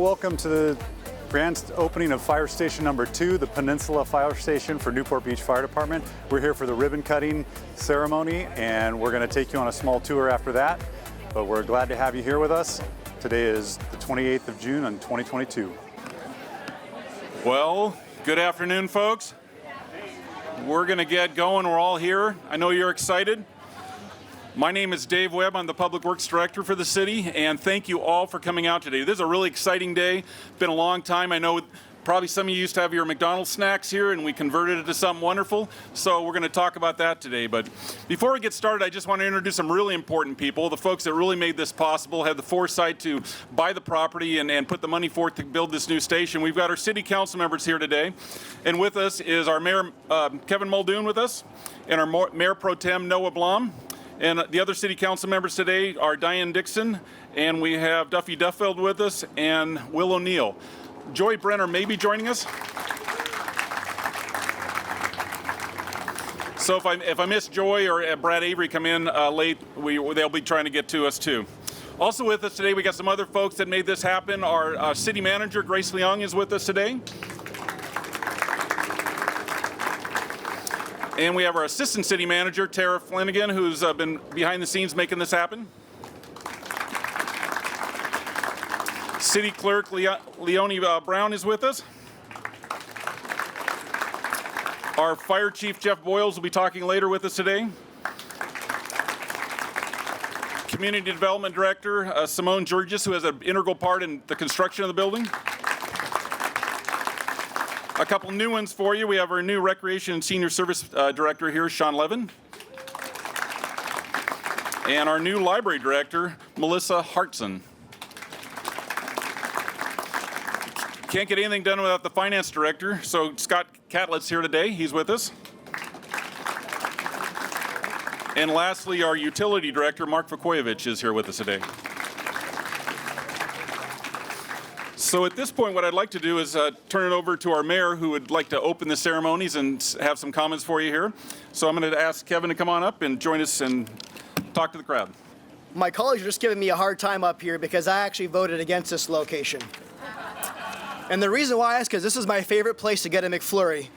welcome to the grand opening of Fire Station number 2, the Peninsula Fire Station for Newport Beach Fire Department. We're here for the ribbon cutting ceremony, and we're going to take you on a small tour after that. But we're glad to have you here with us. Today is the 28th of June in 2022. Well, good afternoon, folks. We're going to get going. We're all here. I know you're excited. My name is Dave Webb. I'm the Public Works Director for the city, and thank you all for coming out today. This is a really exciting day. It's been a long time. I know probably some of you used to have your McDonald's snacks here, and we converted it to something wonderful. So we're going to talk about that today. But before we get started, I just want to introduce some really important people, the folks that really made this possible, had the foresight to buy the property and put the money forth to build this new station. We've got our city council members here today, and with us is our mayor, Kevin Muldoon, with us, and our mayor pro tem, Noah Blom. And the other city council members today are Diane Dixon, and we have Duffy Duffield with us, and Will O'Neill. Joy Brenner may be joining us. So if I miss Joy or Brad Avery come in late, they'll be trying to get to us too. Also with us today, we got some other folks that made this happen. Our city manager, Grace Leong, is with us today. And we have our assistant city manager, Tara Flanagan, who's been behind the scenes making this happen. City clerk Leonie Brown is with us. Our fire chief, Jeff Boyles, will be talking later with us today. Community development director, Simone Georges, who has an integral part in the construction of the building. A couple new ones for you. We have our new Recreation and Senior Service Director here, Sean Levin. And our new Library Director, Melissa Hartson. Can't get anything done without the Finance Director, so Scott Catlett's here today. He's with us. And lastly, our Utility Director, Mark Vukojevic, is here with us today. So at this point, what I'd like to do is turn it over to our mayor, who would like to open the ceremonies and have some comments for you here. So I'm going to ask Kevin to come on up and join us and talk to the crowd. My colleagues are just giving me a hard time up here because I actually voted against this location. And the reason why is because this is my favorite place to get a McFlurry.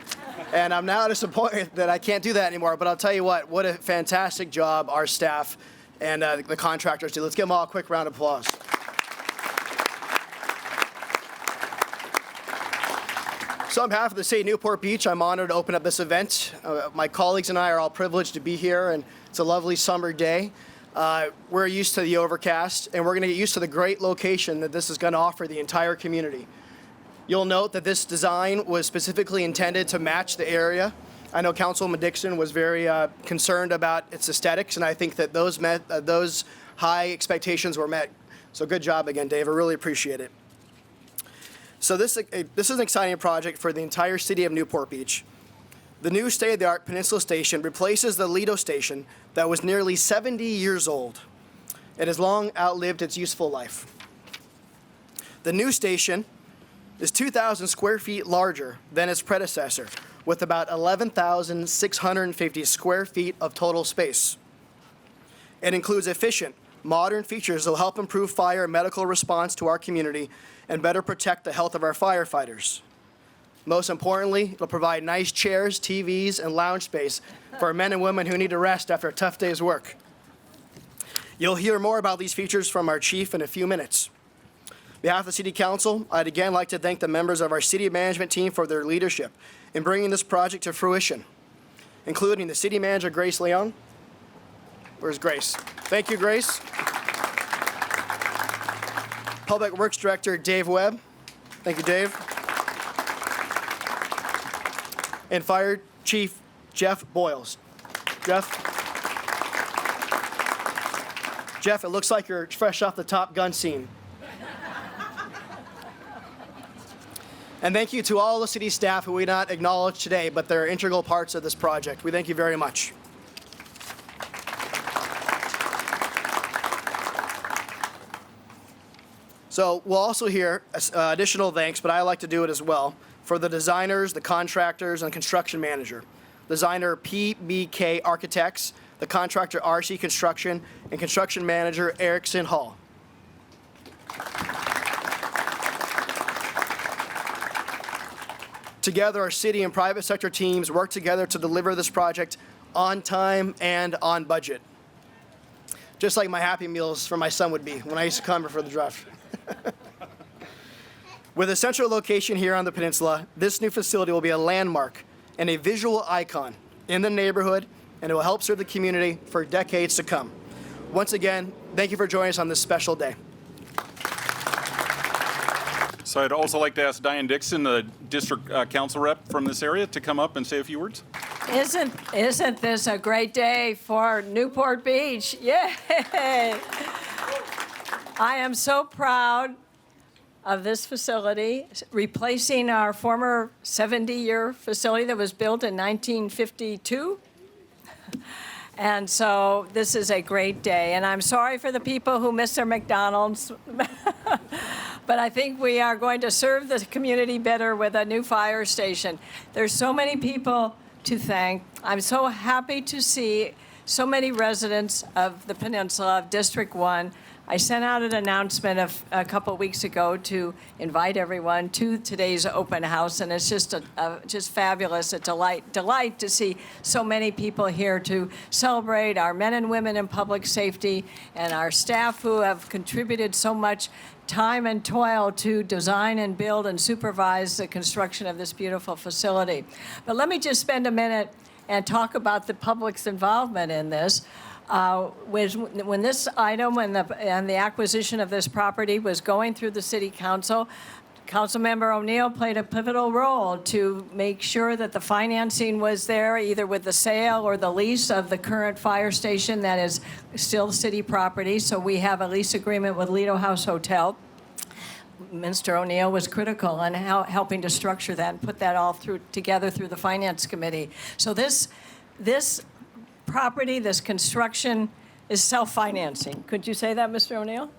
And I'm now disappointed that I can't do that anymore. But I'll tell you what a fantastic job our staff and the contractors do. Let's give them all a quick round of applause. So on behalf of the city of Newport Beach, I'm honored to open up this event. My colleagues and I are all privileged to be here, and it's a lovely summer day. We're used to the overcast, and we're going to get used to the great location that this is going to offer the entire community. You'll note that this design was specifically intended to match the area. I know Councilwoman Dixon was very concerned about its aesthetics, and I think that those high expectations were met. So good job again, Dave. I really appreciate it. So this is an exciting project for the entire city of Newport Beach. The new state-of-the-art Peninsula Station replaces the Lido Station that was nearly 70 years old. It has long outlived its useful life. The new station is 2,000 square feet larger than its predecessor, with about 11,650 square feet of total space. It includes efficient, modern features that will help improve fire and medical response to our community and better protect the health of our firefighters. Most importantly, it'll provide nice chairs, TVs, and lounge space for men and women who need to rest after a tough day's work. You'll hear more about these features from our chief in a few minutes. On behalf of the City Council, I'd again like to thank the members of our city management team for their leadership in bringing this project to fruition, including the city manager, Grace Leong. Where's Grace? Thank you, Grace. Public Works Director, Dave Webb. Thank you, Dave. And Fire Chief, Jeff Boyles. Jeff, it looks like you're fresh off the Top Gun scene. And thank you to all the city staff who we not acknowledge today, but they're integral parts of this project. We thank you very much. So we'll also hear additional thanks, but I like to do it as well, for the designers, the contractors, and construction manager. Designer PBK Architects, the contractor RC Construction, and construction manager Erickson Hall. Together, our city and private sector teams work together to deliver this project on time and on budget. Just like my Happy Meals for my son would be when I used to come for the draft. With a central location here on the peninsula, this new facility will be a landmark and a visual icon in the neighborhood, and it will help serve the community for decades to come. Once again, thank you for joining us on this special day. So I'd also like to ask Diane Dixon, the district council rep from this area, to come up and say a few words. Isn't this a great day for Newport Beach? Yay! I am so proud of this facility, replacing our former 70-year facility that was built in 1952. And so this is a great day. And I'm sorry for the people who miss their McDonald's, but I think we are going to serve the community better with a new fire station. There's so many people to thank. I'm so happy to see so many residents of the peninsula of District 1. I sent out an announcement a couple weeks ago to invite everyone to today's open house, and it's just just fabulous, a delight to see so many people here to celebrate our men and women in public safety and our staff who have contributed so much time and toil to design and build and supervise the construction of this beautiful facility. But let me just spend a minute and talk about the public's involvement in this. When this item and the acquisition of this property was going through the city council, Councilmember O'Neill played a pivotal role to make sure that the financing was there, either with the sale or the lease of the current fire station that is still city property. So we have a lease agreement with Lido House Hotel. Mr. O'Neill was critical in helping to structure that and put that all together through the Finance Committee. So this property, this construction is self-financing. Could you say that, Mr. O'Neill?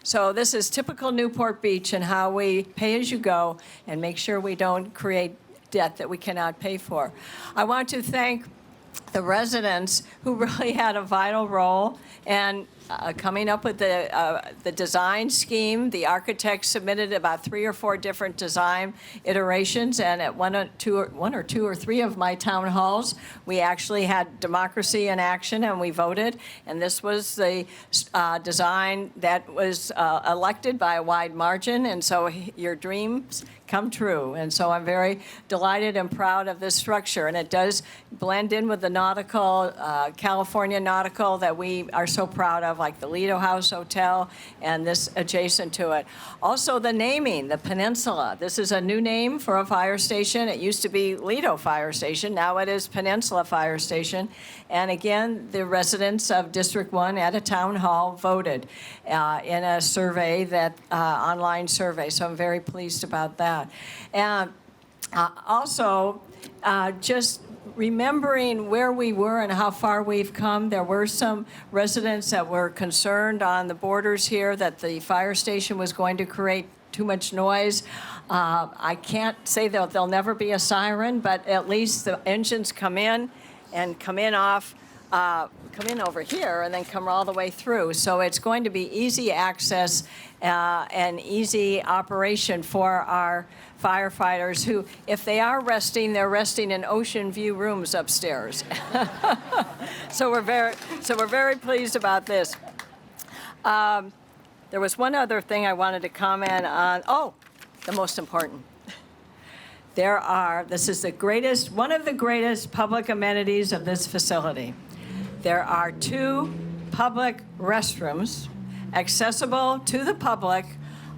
So this is typical Newport Beach and how we pay as you go and make sure we don't create debt that we cannot pay for. I want to thank the residents who really had a vital role and coming up with the design scheme. The architects submitted about 3 or 4 different design iterations, and at one or two or three of my town halls, we actually had democracy in action, and we voted. And this was the design that was elected by a wide margin, and so your dreams come true. And so I'm very delighted and proud of this structure, and it does blend in with the nautical, California nautical that we are so proud of, like the Lido House Hotel and this adjacent to it. Also the naming, the Peninsula. This is a new name for a fire station. It used to be Lido Fire Station. Now it is Peninsula Fire Station. And again, the residents of District 1 at a town hall voted in a survey, online survey. So I'm very pleased about that. And also, just remembering where we were and how far we've come, there were some residents that were concerned on the borders here that the fire station was going to create too much noise. I can't say that there'll never be a siren, but at least the engines come in over here and then come all the way through. So it's going to be easy access and easy operation for our firefighters who, if they are resting, they're resting in ocean view rooms upstairs. So we're very pleased about this. There was one other thing I wanted to comment on. Oh, the most important. This is one of the greatest public amenities of this facility. There are 2 public restrooms accessible to the public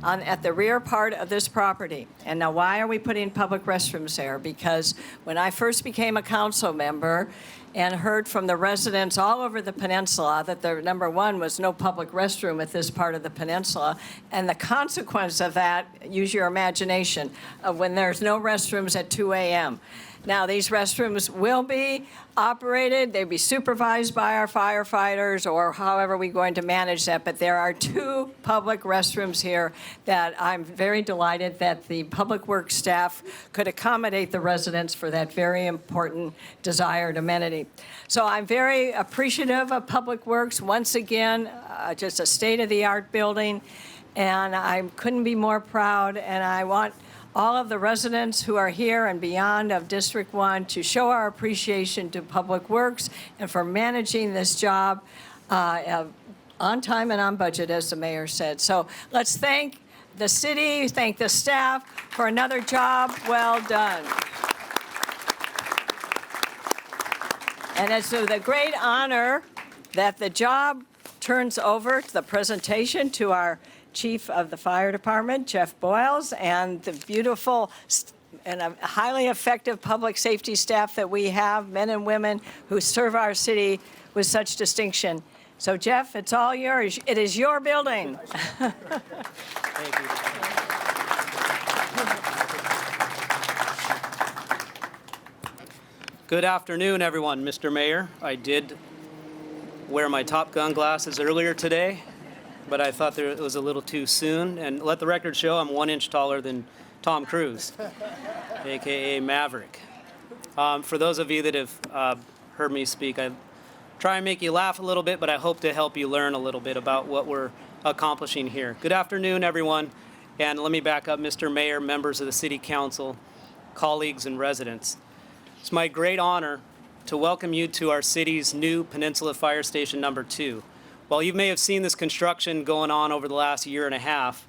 at the rear part of this property. And now why are we putting public restrooms there? Because when I first became a council member and heard from the residents all over the peninsula that there, number one, was no public restroom at this part of the peninsula, and the consequence of that, use your imagination, of when there's no restrooms at 2 a.m. Now, these restrooms will be operated, they'll be supervised by our firefighters or however we're going to manage that, but there are 2 public restrooms here that I'm very delighted that the Public Works staff could accommodate the residents for that very important desired amenity. So I'm very appreciative of Public Works. Once again, just a state-of-the-art building, and I couldn't be more proud, and I want all of the residents who are here and beyond of District 1 to show our appreciation to Public Works and for managing this job on time and on budget, as the mayor said. So let's thank the city, thank the staff for another job well done. And it's with a great honor that the job turns over to the presentation to our Chief of the Fire Department, Jeff Boyles, and the beautiful and a highly effective public safety staff that we have, men and women who serve our city with such distinction. So, Jeff, it's all yours. It is your building. Thank you. Good afternoon, everyone. Mr. Mayor, I did wear my Top Gun glasses earlier today, but I thought it was a little too soon. And let the record show I'm 1 inch taller than Tom Cruise, AKA Maverick. For those of you that have heard me speak, I try and make you laugh a little bit, but I hope to help you learn a little bit about what we're accomplishing here. Good afternoon, everyone. And let me back up, Mr. Mayor, members of the City Council, colleagues, and residents. It's my great honor to welcome you to our city's new Peninsula Fire Station number 2. While you may have seen this construction going on over the last year and a half,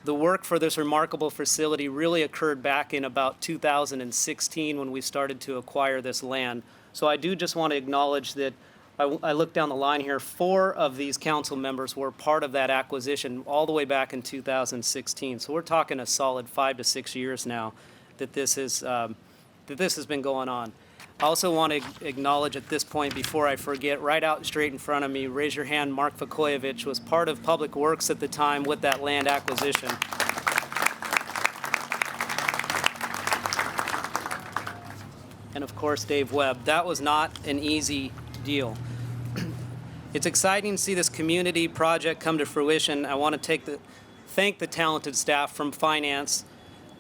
the work for this remarkable facility really occurred back in about 2016 when we started to acquire this land. So I do just want to acknowledge that I looked down the line here, 4 of these council members were part of that acquisition all the way back in 2016. So we're talking a solid 5 to 6 years now that this has been going on. I also want to acknowledge at this point, before I forget, right out straight in front of me, raise your hand, Mark Vukoyevich was part of Public Works at the time with that land acquisition. And of course, Dave Webb. That was not an easy deal. It's exciting to see this community project come to fruition. I want to thank the talented staff from finance,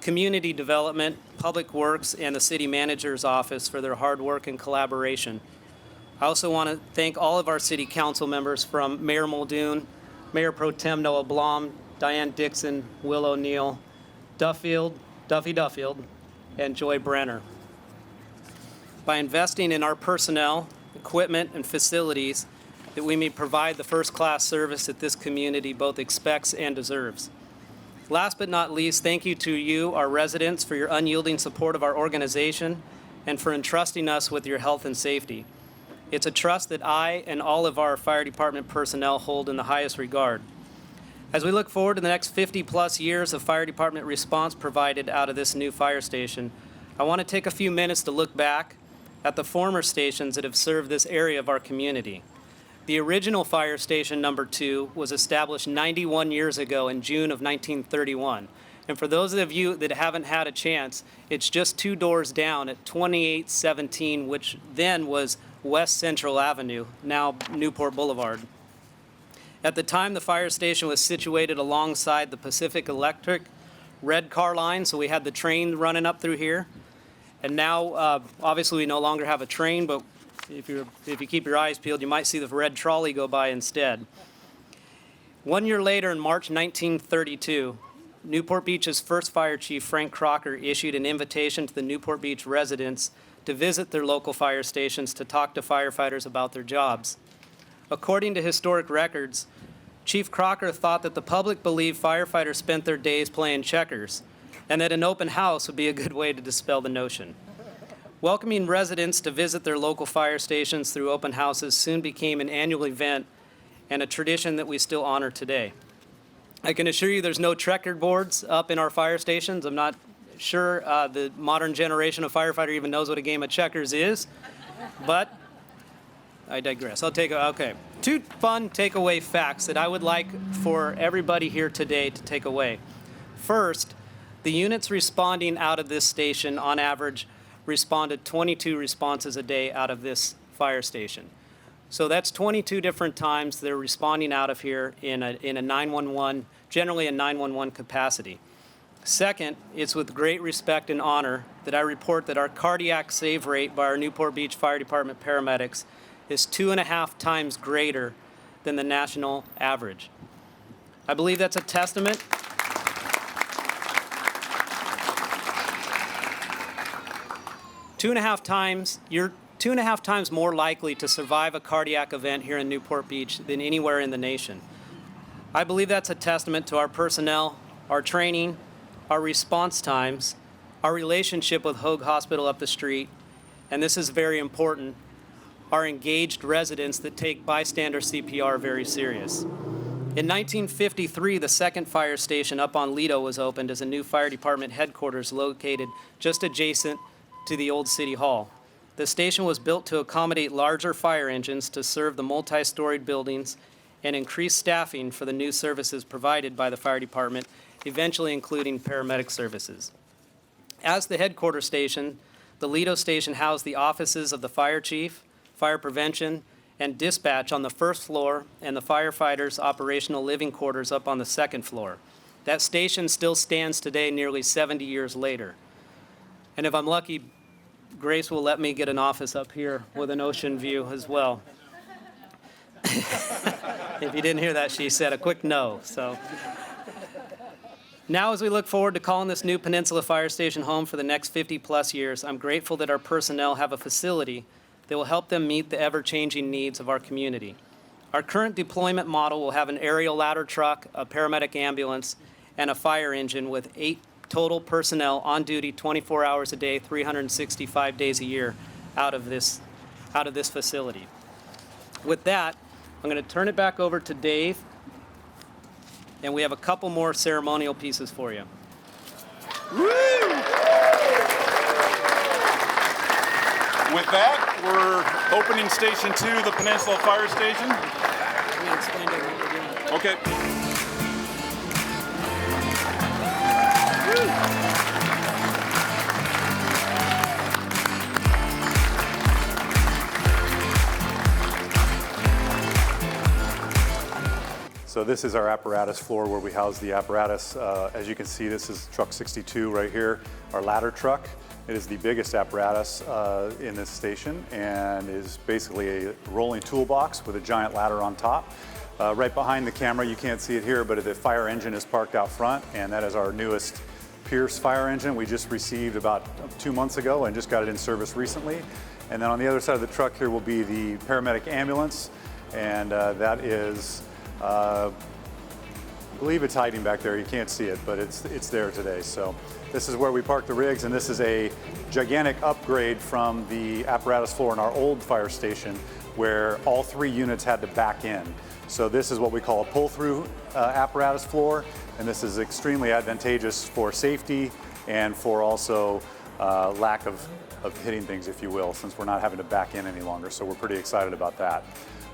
community development, Public Works, and the city manager's office for their hard work and collaboration. I also want to thank all of our city council members from Mayor Muldoon, Mayor Pro Tem Noah Blom, Diane Dixon, Will O'Neill, Duffy Duffield, and Joy Brenner. By investing in our personnel, equipment, and facilities, that we may provide the first-class service that this community both expects and deserves. Last but not least, thank you to you, our residents, for your unyielding support of our organization and for entrusting us with your health and safety. It's a trust that I and all of our fire department personnel hold in the highest regard. As we look forward to the next 50-plus years of fire department response provided out of this new fire station, I want to take a few minutes to look back at the former stations that have served this area of our community. The original fire station number 2 was established 91 years ago in June of 1931. And for those of you that haven't had a chance, it's just 2 doors down at 2817, which then was West Central Avenue, now Newport Boulevard. At the time, the fire station was situated alongside the Pacific Electric red car line, so we had the train running up through here. And now, obviously, we no longer have a train, but if you keep your eyes peeled, you might see the red trolley go by instead. 1 year later, in March 1932, Newport Beach's first fire chief, Frank Crocker, issued an invitation to the Newport Beach residents to visit their local fire stations to talk to firefighters about their jobs. According to historic records, Chief Crocker thought that the public believed firefighters spent their days playing checkers, and that an open house would be a good way to dispel the notion. Welcoming residents to visit their local fire stations through open houses soon became an annual event and a tradition that we still honor today. I can assure you there's no checkered boards up in our fire stations. I'm not sure the modern generation of firefighter even knows what a game of checkers is, but I digress. Okay. 2 fun takeaway facts that I would like for everybody here today to take away. First, the units responding out of this station on average responded 22 responses a day out of this fire station. So that's 22 different times they're responding out of here in a 911, generally a 911 capacity. Second, it's with great respect and honor that I report that our cardiac save rate by our Newport Beach Fire Department paramedics is 2.5 times greater than the national average. I believe that's a testament You're 2.5 times more likely to survive a cardiac event here in Newport Beach than anywhere in the nation. I believe that's a testament to our personnel, our training, our response times, our relationship with Hoag Hospital up the street, and this is very important, our engaged residents that take bystander CPR very serious. In 1953, the second fire station up on Lido was opened as a new fire department headquarters located just adjacent to the old City Hall. The station was built to accommodate larger fire engines to serve the multi-storied buildings and increase staffing for the new services provided by the fire department, eventually including paramedic services. As the headquarters station, the Lido station housed the offices of the fire chief, fire prevention, and dispatch on the first floor, and the firefighters' operational living quarters up on the second floor. That station still stands today, nearly 70 years later. And if I'm lucky, Grace will let me get an office up here with an ocean view as well. If you didn't hear that, she said a quick no. So now, as we look forward to calling this new Peninsula Fire Station home for the next 50-plus years, I'm grateful that our personnel have a facility that will help them meet the ever-changing needs of our community. Our current deployment model will have an aerial ladder truck, a paramedic ambulance, and a fire engine with 8 total personnel on duty 24 hours a day, 365 days a year out of this facility. With that, I'm going to turn it back over to Dave, and we have a couple more ceremonial pieces for you. With that, we're opening Station 2, the Peninsula Fire Station. I'm going to explain to you what we're doing. Okay. So this is our apparatus floor where we house the apparatus. As you can see, this is truck 62 right here, our ladder truck. It is the biggest apparatus in this station and is basically a rolling toolbox with a giant ladder on top. Right behind the camera, you can't see it here, but the fire engine is parked out front, and that is our newest Pierce fire engine. We just received about 2 months ago and just got it in service recently. And then on the other side of the truck here will be the paramedic ambulance, and that is, I believe it's hiding back there. You can't see it, but it's there today. So this is where we park the rigs, and this is a gigantic upgrade from the apparatus floor in our old fire station where all 3 units had to back in. So this is what we call a pull-through apparatus floor, and this is extremely advantageous for safety and for also lack of hitting things, if you will, since we're not having to back in any longer. So we're pretty excited about that.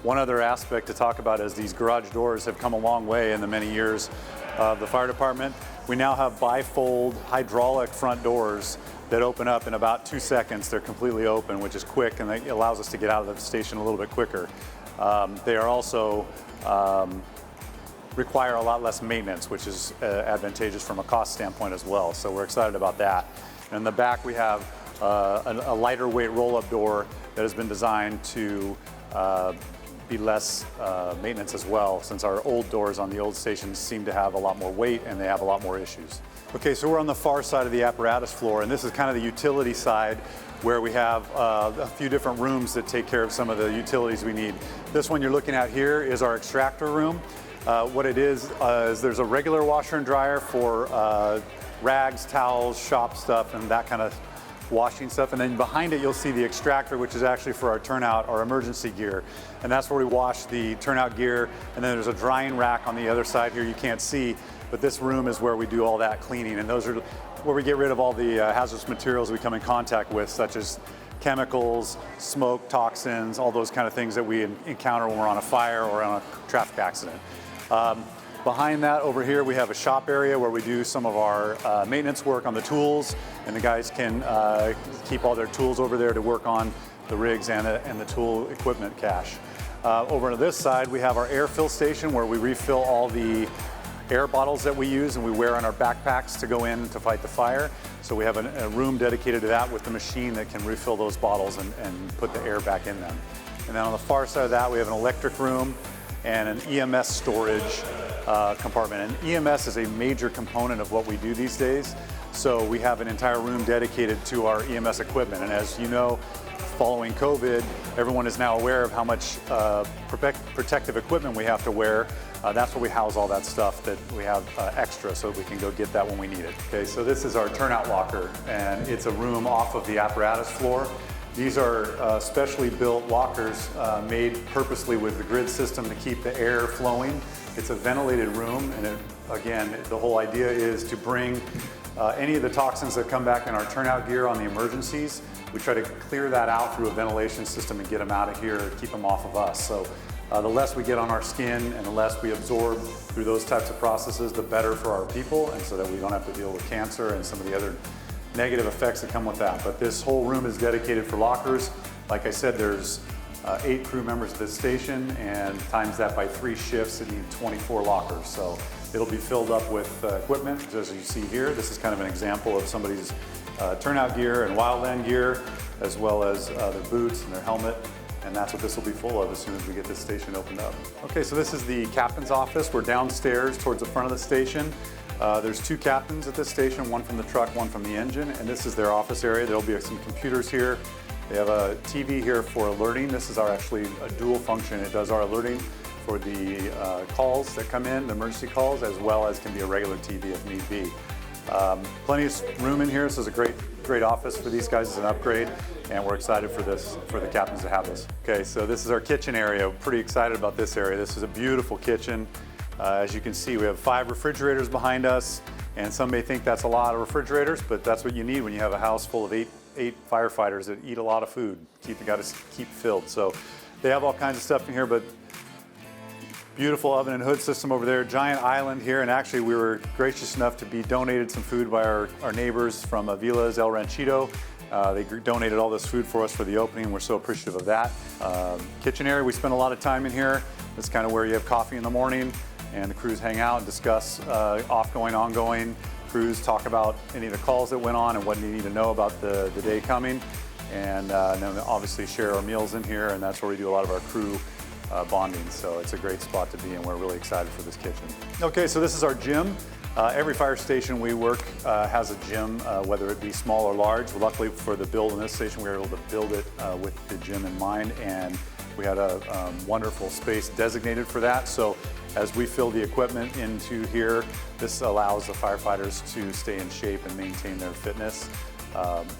One other aspect to talk about is these garage doors have come a long way in the many years of the fire department. We now have bifold hydraulic front doors that open up in about 2 seconds. They're completely open, which is quick, and it allows us to get out of the station a little bit quicker. They are also require a lot less maintenance, which is advantageous from a cost standpoint as well. So we're excited about that. And in the back, we have a lighter weight roll-up door that has been designed to be less maintenance as well, since our old doors on the old stations seem to have a lot more weight and they have a lot more issues. Okay, so we're on the far side of the apparatus floor, and this is kind of the utility side where we have a few different rooms that take care of some of the utilities we need. This one you're looking at here is our extractor room. What it is there's a regular washer and dryer for rags, towels, shop stuff, and that kind of washing stuff. And then behind it, you'll see the extractor, which is actually for our turnout, our emergency gear. And that's where we wash the turnout gear. And then there's a drying rack on the other side here you can't see, but this room is where we do all that cleaning. And those are where we get rid of all the hazardous materials we come in contact with, such as chemicals, smoke, toxins, all those kind of things that we encounter when we're on a fire or on a traffic accident. Behind that, over here, we have a shop area where we do some of our maintenance work on the tools, and the guys can keep all their tools over there to work on the rigs and the tool equipment cache. Over on this side, we have our air fill station where we refill all the air bottles that we use and we wear on our backpacks to go in to fight the fire. So we have a room dedicated to that with the machine that can refill those bottles and put the air back in them. And then on the far side of that, we have an electric room and an EMS storage compartment. And EMS is a major component of what we do these days. So we have an entire room dedicated to our EMS equipment. And as you know, following COVID, everyone is now aware of how much protective equipment we have to wear. That's where we house all that stuff that we have extra so we can go get that when we need it. Okay, so this is our turnout locker, and it's a room off of the apparatus floor. These are specially built lockers made purposely with the grid system to keep the air flowing. It's a ventilated room, and again, the whole idea is to bring any of the toxins that come back in our turnout gear on the emergencies. We try to clear that out through a ventilation system and get them out of here, keep them off of us. So the less we get on our skin and the less we absorb through those types of processes, the better for our people, and so that we don't have to deal with cancer and some of the other negative effects that come with that. But this whole room is dedicated for lockers. Like I said, there's 8 crew members at this station, and times that by 3 shifts, it needs 24 lockers. So it'll be filled up with equipment, as you see here. This is kind of an example of somebody's turnout gear and wildland gear, as well as their boots and their helmet. And that's what this will be full of as soon as we get this station opened up. Okay, so this is the captain's office. We're downstairs towards the front of the station. There's 2 captains at this station, one from the truck, one from the engine, and this is their office area. There'll be some computers here. They have a TV here for alerting. This is actually a dual function. It does our alerting for the calls that come in, the emergency calls, as well as can be a regular TV if need be. Plenty of room in here. This is a great office for these guys. It's an upgrade, and we're excited for the captains to have this. Okay, so this is our kitchen area. We're pretty excited about this area. This is a beautiful kitchen. As you can see, we have 5 refrigerators behind us, and some may think that's a lot of refrigerators, but that's what you need when you have a house full of eight firefighters that eat a lot of food. Got to keep filled. So they have all kinds of stuff in here, but beautiful oven and hood system over there, giant island here, and actually we were gracious enough to be donated some food by our neighbors from Avila's El Ranchito. They donated all this food for us for the opening. We're so appreciative of that. Kitchen area, we spend a lot of time in here. It's kind of where you have coffee in the morning and the crews hang out and discuss offgoing, ongoing. Crews talk about any of the calls that went on and what you need to know about the day coming. And then obviously share our meals in here, and that's where we do a lot of our crew bonding. So it's a great spot to be in. We're really excited for this kitchen. Okay, so this is our gym. Every fire station we work has a gym, whether it be small or large. Luckily for the build in this station, we were able to build it with the gym in mind, and we had a wonderful space designated for that. So as we fill the equipment into here, this allows the firefighters to stay in shape and maintain their fitness.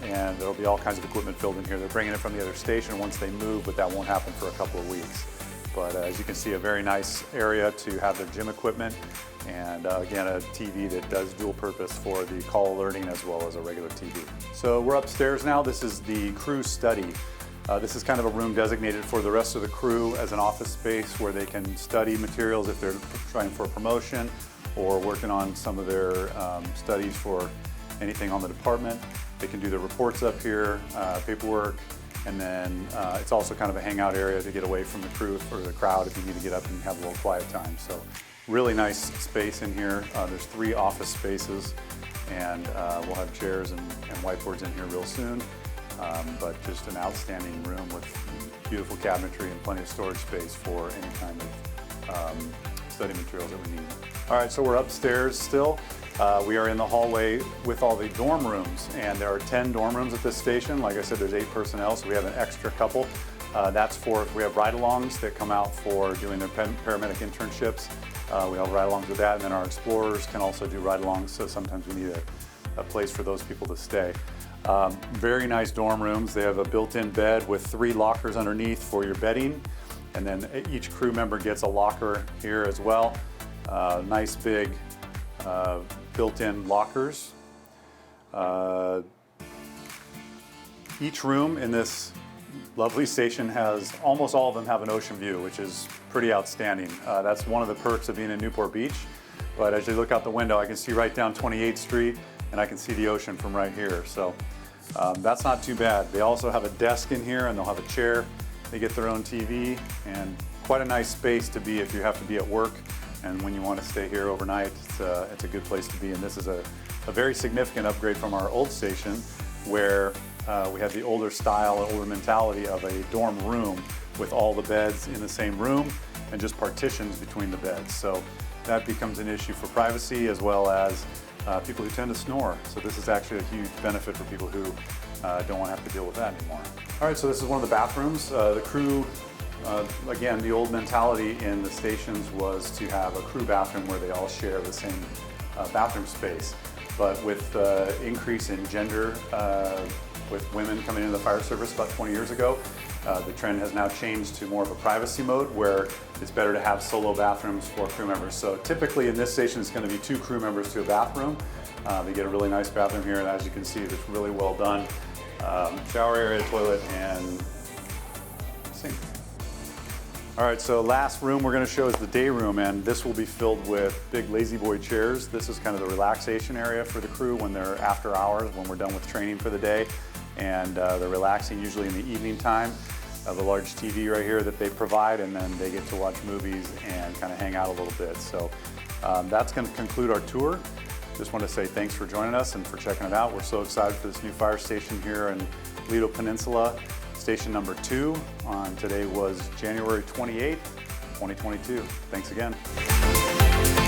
And there'll be all kinds of equipment filled in here. They're bringing it from the other station once they move, but that won't happen for a couple of weeks. But as you can see, a very nice area to have their gym equipment, and again, a TV that does dual purpose for the call alerting as well as a regular TV. So we're upstairs now. This is the crew study. This is kind of a room designated for the rest of the crew as an office space where they can study materials if they're trying for a promotion or working on some of their studies for anything on the department. They can do their reports up here, paperwork, and then it's also kind of a hangout area to get away from the crew or the crowd if you need to get up and have a little quiet time. So really nice space in here. There's 3 office spaces, and we'll have chairs and whiteboards in here real soon. But just an outstanding room with beautiful cabinetry and plenty of storage space for any kind of study materials that we need. All right, so we're upstairs still. We are in the hallway with all the dorm rooms, and there are 10 dorm rooms at this station. Like I said, there's 8 personnel, so we have an extra couple. That's for if we have ride-alongs that come out for doing their paramedic internships. We have ride-alongs with that, and then our explorers can also do ride-alongs, so sometimes we need a place for those people to stay. Very nice dorm rooms. They have a built-in bed with 3 lockers underneath for your bedding, and then each crew member gets a locker here as well. Nice big built-in lockers. Each room in this lovely station has, almost all of them have an ocean view, which is pretty outstanding. That's one of the perks of being in Newport Beach. But as you look out the window, I can see right down 28th Street, and I can see the ocean from right here. So that's not too bad. They also have a desk in here, and they'll have a chair. They get their own TV, and quite a nice space to be if you have to be at work. And when you want to stay here overnight, it's a good place to be. And this is a very significant upgrade from our old station, where we had the older style, older mentality of a dorm room with all the beds in the same room. and just partitions between the beds. So that becomes an issue for privacy as well as people who tend to snore. So this is actually a huge benefit for people who don't want to have to deal with that anymore. All right, so this is one of the bathrooms. The crew, again, the old mentality in the stations was to have a crew bathroom where they all share the same bathroom space. But with the increase in gender, with women coming into the fire service about 20 years ago, the trend has now changed to more of a privacy mode where it's better to have solo bathrooms for crew members. So typically in this station it's going to be 2 crew members to a bathroom. They get a really nice bathroom here, and as you can see, it's really well done. Shower area, toilet, and sink. All right, so last room we're going to show is the day room, and this will be filled with big lazy boy chairs. This is kind of the relaxation area for the crew when they're after hours, when we're done with training for the day, and they're relaxing usually in the evening time. The large TV right here that they provide, and then they get to watch movies and kind of hang out a little bit. So that's going to conclude our tour. Just want to say thanks for joining us and for checking it out. We're so excited for this new fire station here in Lido Peninsula, station number 2. Today was January 28th, 2022. Thanks again.